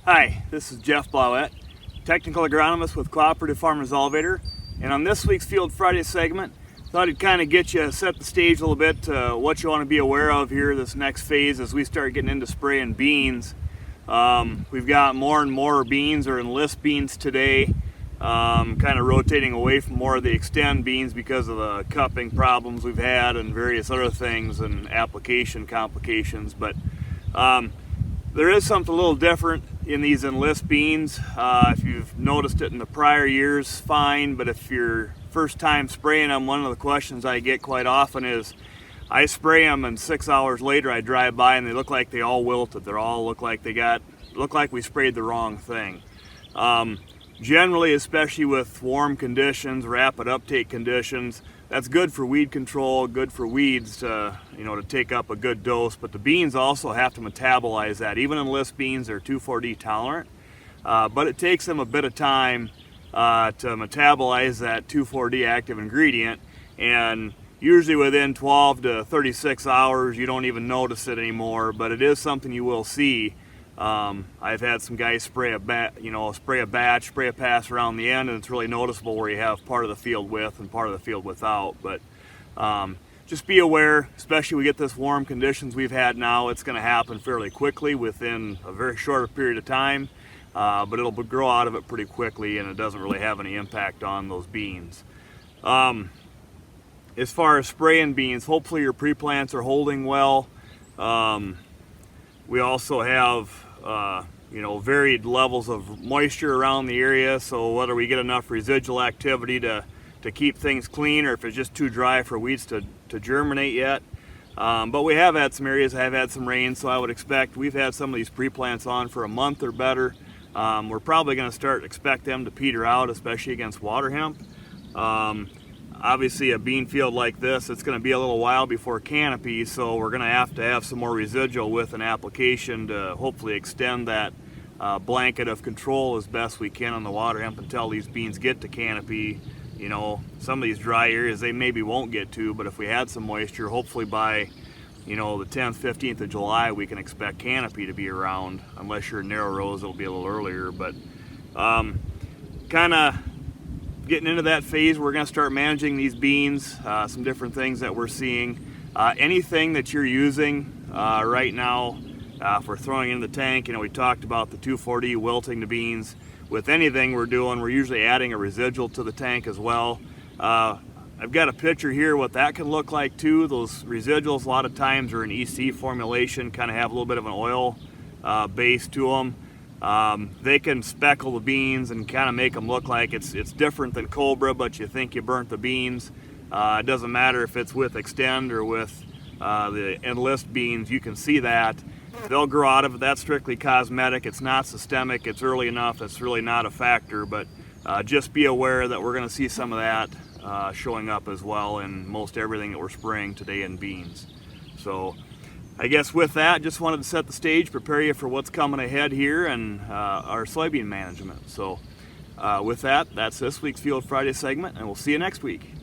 Hi, this is Jeff Blauette, Technical Agronomist with Cooperative Farmers Elevator, and on this week's Field Friday segment, thought I'd kind of get you set the stage a little bit to what you want to be aware of here this next phase as we start getting into spraying beans. We've got more and more beans or enlist beans today, kind of rotating away from more of the extend beans because of the cupping problems we've had and various other things and application complications. But there is something a little different in these enlist beans. If you've noticed it in the prior years, fine, but if you're first time spraying them, one of the questions I get quite often is, I spray them and 6 hours later I drive by and they look like they all wilted. They all look like we sprayed the wrong thing. Generally, especially with warm conditions, rapid uptake conditions, that's good for weed control, good for weeds to take up a good dose, but the beans also have to metabolize that. Even enlist beans are 2,4-D tolerant, but it takes them a bit of time to metabolize that 2,4-D active ingredient, and usually within 12 to 36 hours you don't even notice it anymore, but it is something you will see. I've had some guys spray a pass around the end, and it's really noticeable where you have part of the field with and part of the field without. But just be aware, especially we get this warm conditions we've had now, it's going to happen fairly quickly within a very short period of time, but it'll grow out of it pretty quickly, and it doesn't really have any impact on those beans. As far as spraying beans, hopefully your pre-plants are holding well. We also have varied levels of moisture around the area, so whether we get enough residual activity to keep things clean or if it's just too dry for weeds to germinate yet. But we have had some areas that have had some rain, so I would expect we've had some of these pre-plants on for a month or better. We're probably going to expect them to peter out, especially against water hemp. Obviously a bean field like this, it's going to be a little while before canopy, so we're going to have some more residual with an application to hopefully extend that blanket of control as best we can on the water hemp until these beans get to canopy. Some of these dry areas they maybe won't get to, but if we had some moisture, hopefully by the 10th, 15th of July we can expect canopy to be around. Unless you're in narrow rows, it'll be a little earlier, but kind of getting into that phase, we're going to start managing these beans, some different things that we're seeing. Anything that you're using right now, if we're throwing in the tank, we talked about the 2,4-D wilting the beans. With anything we're doing, we're usually adding a residual to the tank as well. I've got a picture here what that can look like too. Those residuals a lot of times are an EC formulation, kind of have a little bit of an oil base to them. They can speckle the beans and kind of make them look like it's different than Cobra, but you think you burnt the beans. It doesn't matter if it's with Extend or with the Enlist beans, you can see that. They'll grow out of it. That's strictly cosmetic. It's not systemic. It's early enough. It's really not a factor, but just be aware that we're going to see some of that showing up as well in most everything that we're spraying today in beans. So I guess with that, just wanted to set the stage, prepare you for what's coming ahead here and our soybean management. So with that, that's this week's Field Friday segment, and we'll see you next week.